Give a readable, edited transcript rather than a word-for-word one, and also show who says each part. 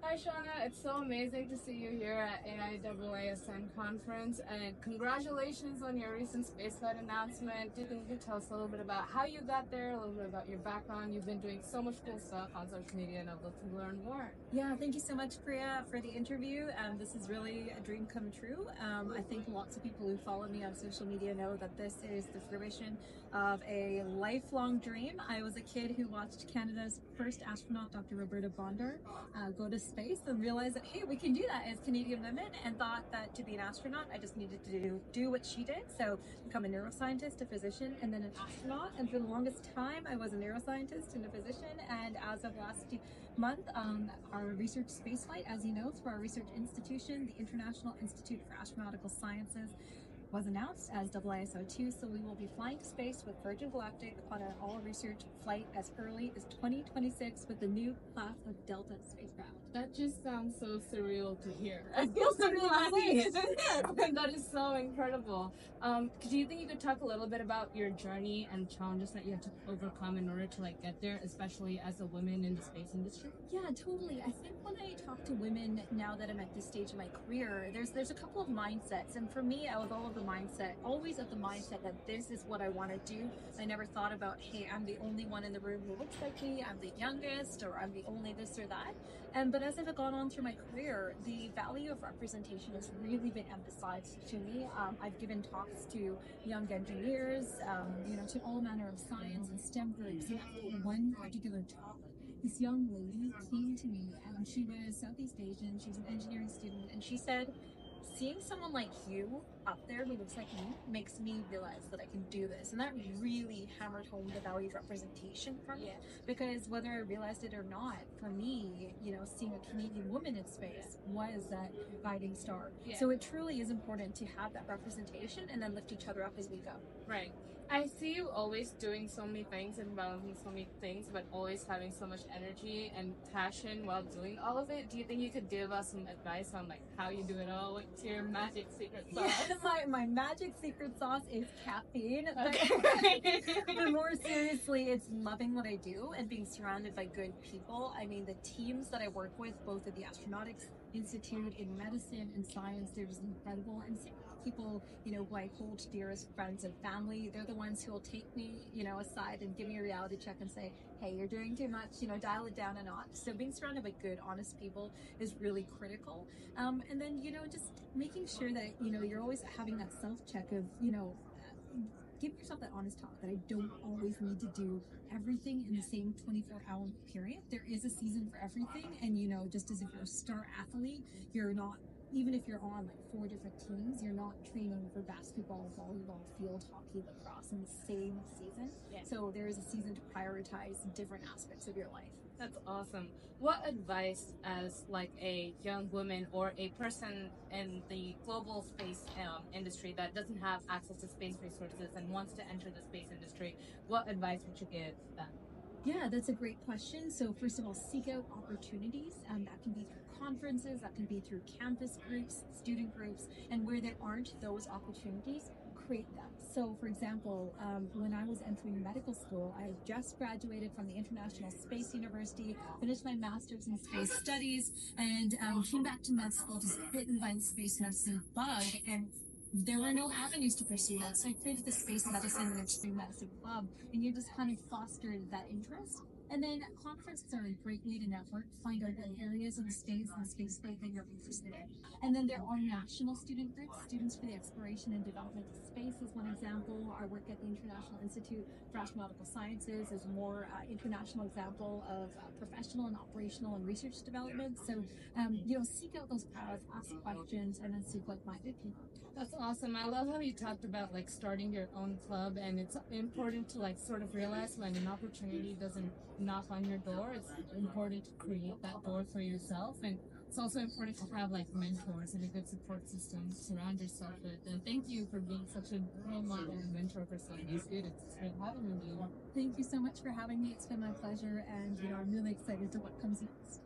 Speaker 1: Hi Shawna, it's so amazing to see you here at AIAA ASCEND conference, and congratulations on your recent spaceflight announcement. Do you think you could tell us a little bit about how you got there, a little bit about your background? You've been doing so much cool stuff on social media and I'd love to learn more.
Speaker 2: Yeah, thank you so much, Priya, for the interview. This is really a dream come true. I think lots of people who follow me on social media know that this is the fruition of a lifelong dream. I was a kid who watched Canada's first astronaut, Dr. Roberta Bondar, go to space and realized that, hey, we can do that as Canadian women, and thought that to be an astronaut, I just needed to do what she did. So become a neuroscientist, a physician, and then an astronaut. And for the longest time, I was a neuroscientist and a physician. And as of last month, our research spaceflight, as you know, through our research institution, the International Institute for Astronautical Sciences, was announced as AAISO2, so we will be flying to space with Virgin Galactic on an all-research flight as early as 2026 with the new class of Delta spacecraft.
Speaker 1: That just sounds so surreal to hear. I feel so happy. That is so incredible. Do you think you could talk a little bit about your journey and challenges that you had to overcome in order to get there, especially as a woman in the space industry?
Speaker 2: Yeah, totally. I think when I talk to women now that I'm at this stage of my career, there's a couple of mindsets, and for me, I was always of the mindset that this is what I want to do. I never thought about, hey, I'm the only one in the room who looks like me, I'm the youngest, or I'm the only this or that. But as I've gone on through my career, the value of representation has really been emphasized to me. I've given talks to young engineers, to all manner of science and STEM groups. And after one particular talk, this young lady came to me, and she was Southeast Asian, she was an engineering student, and she said, seeing someone like you up there who looks like me makes me realize that I can do this. And that really hammered home the value of representation for me. Because whether I realized it or not, for me, seeing a Canadian woman in space was that guiding star. So it truly is important to have that representation and then lift each other up as we go.
Speaker 1: Right. I see you always doing so many things and balancing so many things, but always having so much energy and passion while doing all of it. Do you think you could give us some advice on how you do it all? What's your magic secret sauce?
Speaker 2: Yeah, my magic secret sauce is caffeine.
Speaker 1: Okay.
Speaker 2: But more seriously, it's loving what I do and being surrounded by good people. I mean, the teams that I work with, both at the Astronautics Institute, in medicine and science, they're just incredible. And people, who I hold dear as friends and family, they're the ones who will take me, aside and give me a reality check and say, hey, you're doing too much, dial it down a notch. So being surrounded by good, honest people is really critical. And then, just making sure that, you're always having that self-check of, give yourself that honest talk that I don't always need to do everything in the same 24-hour period. There is a season for everything. And, just as if you're a star athlete, you're not, even if you're on 4 different teams, you're not training for basketball, volleyball, field hockey, lacrosse in the same season. So there is a season to prioritize different aspects of your life.
Speaker 1: That's awesome. What advice as a young woman or a person in the global space industry that doesn't have access to space resources and wants to enter the space industry, what advice would you give them?
Speaker 2: Yeah, that's a great question. So first of all, seek out opportunities. That can be through conferences, that can be through campus groups, student groups, and where there aren't those opportunities, create them. So for example, when I was entering medical school, I just graduated from the International Space University, finished my master's in space studies, and came back to med school, just bitten by the space medicine bug, and there were no avenues to pursue that. So I created the Space Medicine and Extreme Medicine Club, and you just kind of fostered that interest. And then conferences are a great way to network, find out what areas of the space and space flight that you're interested in. And then there are national student groups, Students for the Exploration and Development of Space is one example. Our work at the International Institute for Astronautical Sciences is a more international example of professional and operational and research development. So, seek out those paths, ask questions, and then seek like-minded people.
Speaker 1: That's awesome. I love how you talked about starting your own club, and it's important to sort of realize when an opportunity doesn't knock on your door, it's important to create that door for yourself. And it's also important to have mentors and a good support system to surround yourself with. And thank you for being such a role model and mentor for so many students. It's great having you.
Speaker 2: Thank you so much for having me. It's been my pleasure, and I'm really excited to what comes next.